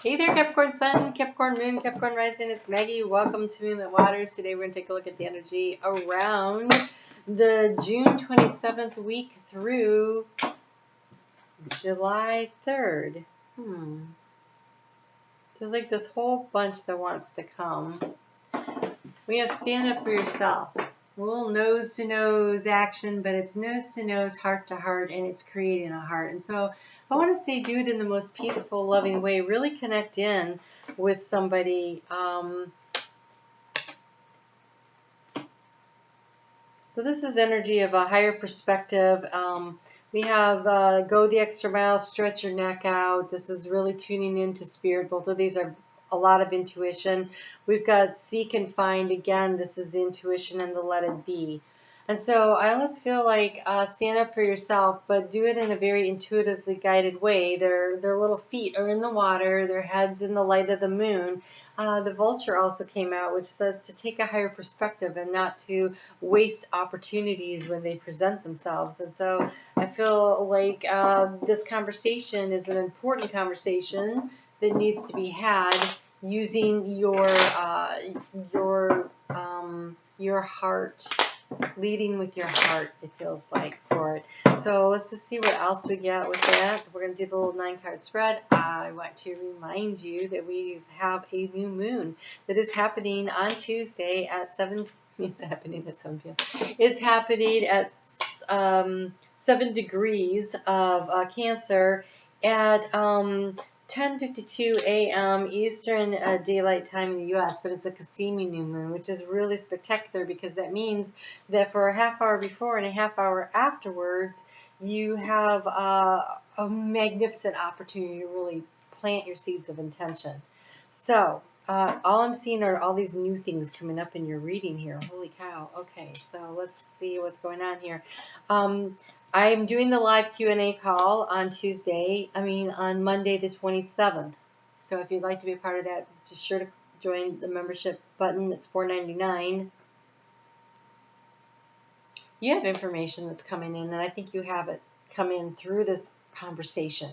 Hey there, Capricorn Sun, Capricorn Moon, Capricorn Rising. It's Maggie. Welcome to Moonlit Waters. Today we're going to take a look at the energy around the June 27th week through July 3rd. There's like this whole bunch that wants to come. We have stand up for yourself. A little nose to nose action, but it's nose to nose, heart to heart, and it's creating a heart. And so I want to say do it in the most peaceful, loving way. Really connect in with somebody. So this is energy of a higher perspective. We have go the extra mile, stretch your neck out. This is really tuning into spirit. Both of these are a lot of intuition. We've got seek and find. Again, this is the intuition and the let it be. And so I almost feel like stand up for yourself, but do it in a very intuitively guided way. Their little feet are in the water, their heads in the light of the moon. The vulture also came out, which says to take a higher perspective and not to waste opportunities when they present themselves. And so I feel like this conversation is an important conversation that needs to be had using your heart, leading with your heart, it feels like, for it. So let's just see what else we get with that. We're going to do the little 9-card spread. I want to remind you that we have a new moon that is happening on Tuesday at 7. It's happening at 7 p.m. It's happening at 7 degrees of Cancer at 10:52 a.m. Eastern Daylight Time in the U.S., but it's a Cassimi new moon, which is really spectacular because that means that for a half hour before and a half hour afterwards, you have a magnificent opportunity to really plant your seeds of intention. So all I'm seeing are all these new things coming up in your reading here. Holy cow. Okay, so let's see what's going on here. I'm doing the live Q&A call on on Monday the 27th. So if you'd like to be a part of that, be sure to join the membership button. It's $4.99. You have information that's coming in, and I think you have it come in through this conversation.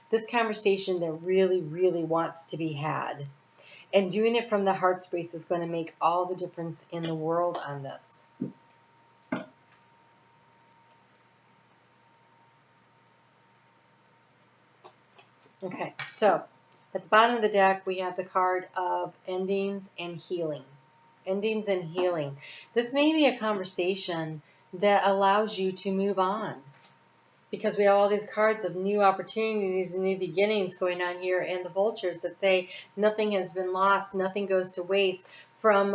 This conversation that really, really wants to be had. And doing it from the heart space is going to make all the difference in the world on this. Okay, so at the bottom of the deck, we have the card of endings and healing. Endings and healing. This may be a conversation that allows you to move on, because we have all these cards of new opportunities and new beginnings going on here, and the vultures that say nothing has been lost, nothing goes to waste. From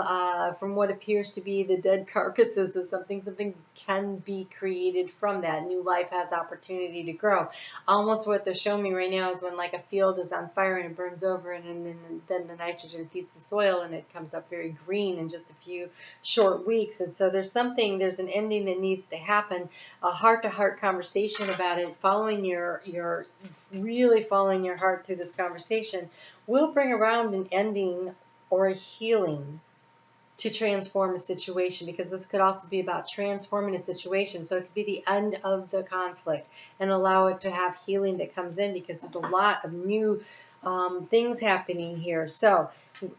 what appears to be the dead carcasses of something can be created from that. New life has opportunity to grow. Almost what they're showing me right now is when like a field is on fire and it burns over, and then the nitrogen feeds the soil and it comes up very green in just a few short weeks. And so there's an ending that needs to happen, a heart-to-heart conversation about it, really following your heart through this conversation will bring around an ending or a healing to transform a situation, because this could also be about transforming a situation. So it could be the end of the conflict and allow it to have healing that comes in, because there's a lot of new things happening here. So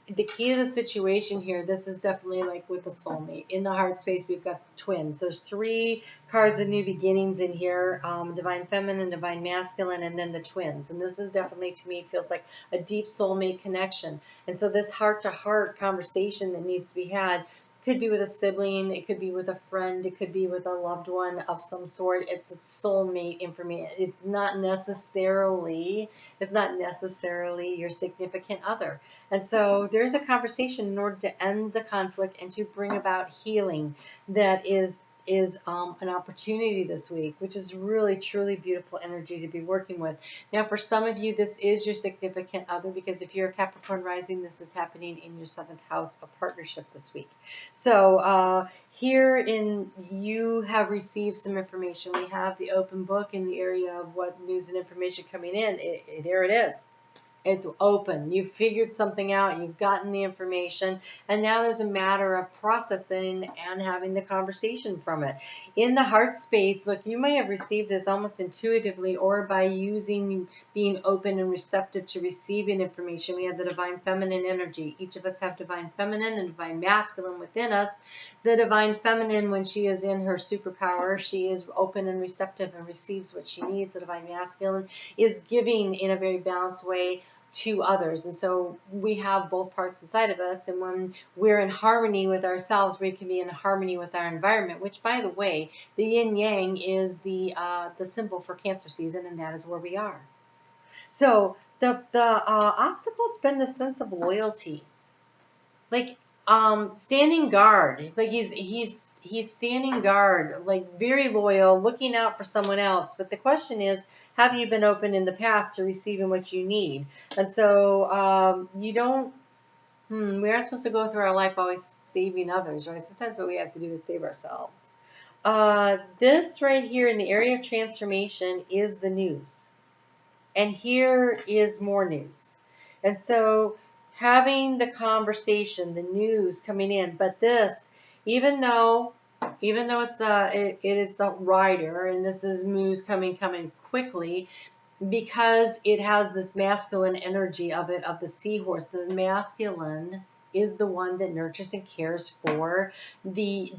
the key to the situation here, this is definitely like with a soulmate. In the heart space, we've got twins. There's 3 cards of new beginnings in here, divine feminine, divine masculine, and then the twins. And this is definitely, to me, feels like a deep soulmate connection. And so this heart-to-heart conversation that needs to be had could be with a sibling, it could be with a friend, it could be with a loved one of some sort. It's a soulmate information. It's not necessarily your significant other. And so there's a conversation in order to end the conflict and to bring about healing that is an opportunity this week, which is really, truly beautiful energy to be working with. Now, for some of you, this is your significant other, because if you're a Capricorn rising, this is happening in your 7th house of partnership this week. So you have received some information. We have the open book in the area of what news and information coming in. There it is. It's open. You've figured something out. You've gotten the information. And now there's a matter of processing and having the conversation from it. In the heart space, look, you may have received this almost intuitively or by being open and receptive to receiving information. We have the divine feminine energy. Each of us have divine feminine and divine masculine within us. The divine feminine, when she is in her superpower, she is open and receptive and receives what she needs. The divine masculine is giving in a very balanced way to others. And so we have both parts inside of us. And when we're in harmony with ourselves, we can be in harmony with our environment, which, by the way, the yin yang is the symbol for Cancer season, and that is where we are. So the obstacle's been the sense of loyalty, like standing guard. Like he's standing guard, like very loyal, looking out for someone else. But the question is, have you been open in the past to receiving what you need? And so you don't. We aren't supposed to go through our life always saving others, right? Sometimes what we have to do is save ourselves. This right here in the area of transformation is the news. And here is more news. And so having the conversation, the news coming in, but this, even though it is the rider, and this is news coming quickly, because it has this masculine energy of it, of the seahorse. The masculine is the one that nurtures and cares for the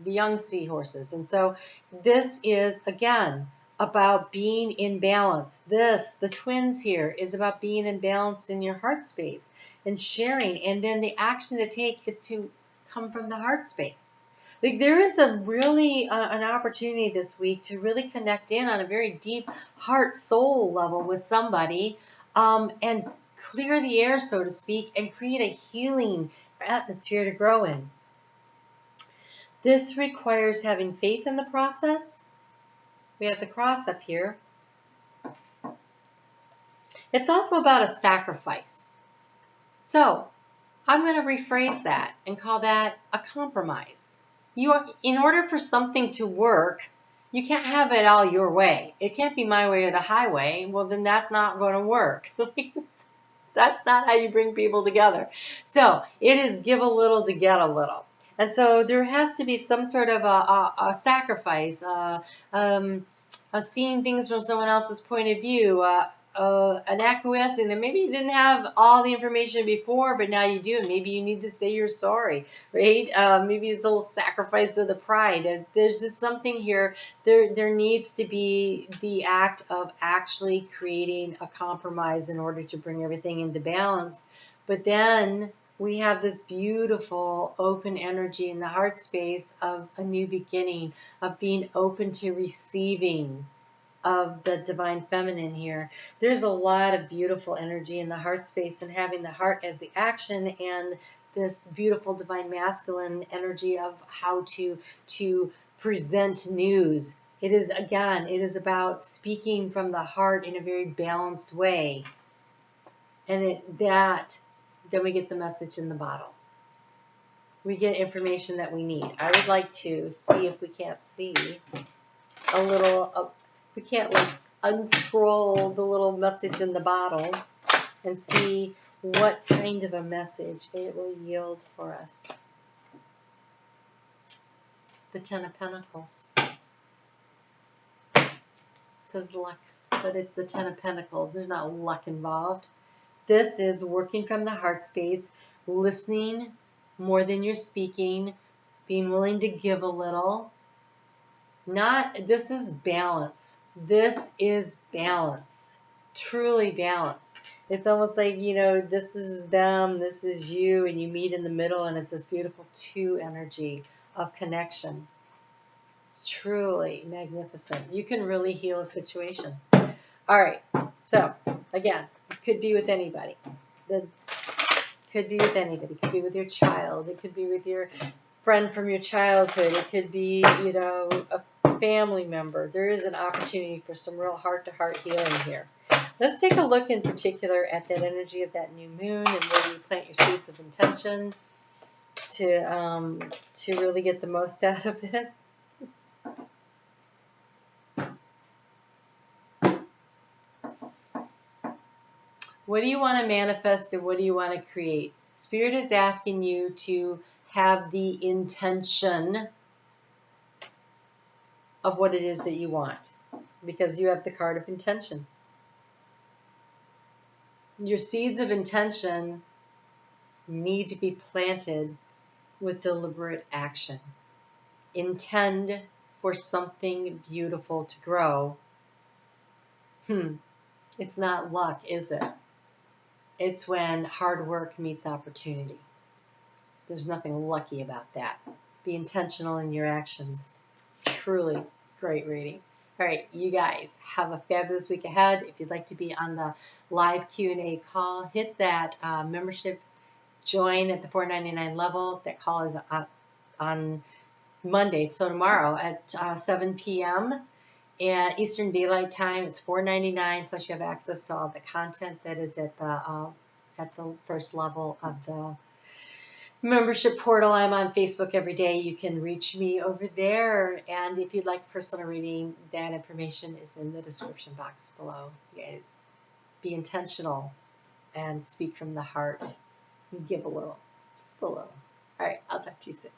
young seahorses. And so this is, again, about being in balance. The twins here, is about being in balance in your heart space and sharing. And then the action to take is to come from the heart space. Like there is a really an opportunity this week to really connect in on a very deep heart soul level with somebody, and clear the air, so to speak, and create a healing atmosphere to grow in. This requires having faith in the process. We have the cross up here. It's also about a sacrifice. So I'm going to rephrase that and call that a compromise. In order for something to work, you can't have it all your way. It can't be my way or the highway. Well, then that's not going to work. That's not how you bring people together. So it is give a little to get a little. And so there has to be some sort of a sacrifice, seeing things from someone else's point of view, an acquiescing that maybe you didn't have all the information before, but now you do. Maybe you need to say you're sorry, right? Maybe it's a little sacrifice of the pride. There's just something here. There needs to be the act of actually creating a compromise in order to bring everything into balance. But then we have this beautiful open energy in the heart space of a new beginning, of being open to receiving of the divine feminine here. There's a lot of beautiful energy in the heart space, and having the heart as the action and this beautiful divine masculine energy of how to present news. It is about speaking from the heart in a very balanced way. And then we get the message in the bottle. We get information that we need. I would like to see if we can't see a little, we can't like unscroll the little message in the bottle and see what kind of a message it will yield for us. The Ten of Pentacles. It says luck, but it's the Ten of Pentacles. There's not luck involved. This is working from the heart space, listening more than you're speaking, being willing to give a little. This is balance. This is balance. Truly balance. It's almost like, this is them, this is you, and you meet in the middle, and it's this beautiful two energy of connection. It's truly magnificent. You can really heal a situation. All right. So, again, it could be with anybody. It could be with anybody. It could be with your child. It could be with your friend from your childhood. It could be, a family member. There is an opportunity for some real heart-to-heart healing here. Let's take a look in particular at that energy of that new moon and where you plant your seeds of intention to really get the most out of it. What do you want to manifest and what do you want to create? Spirit is asking you to have the intention of what it is that you want, because you have the card of intention. Your seeds of intention need to be planted with deliberate action. Intend for something beautiful to grow. It's not luck, is it? It's when hard work meets opportunity. There's nothing lucky about that. Be intentional in your actions. Truly great reading. All right, you guys have a fabulous week ahead. If you'd like to be on the live Q&A call, hit that membership join at the $4.99 level. That call is on Monday, so tomorrow at 7 p.m. and Eastern Daylight Time. It's $4.99, plus you have access to all the content that is at the first level of the membership portal. I'm on Facebook every day. You can reach me over there. And if you'd like personal reading, that information is in the description box below. You guys, be intentional and speak from the heart. Give a little, just a little. All right, I'll talk to you soon.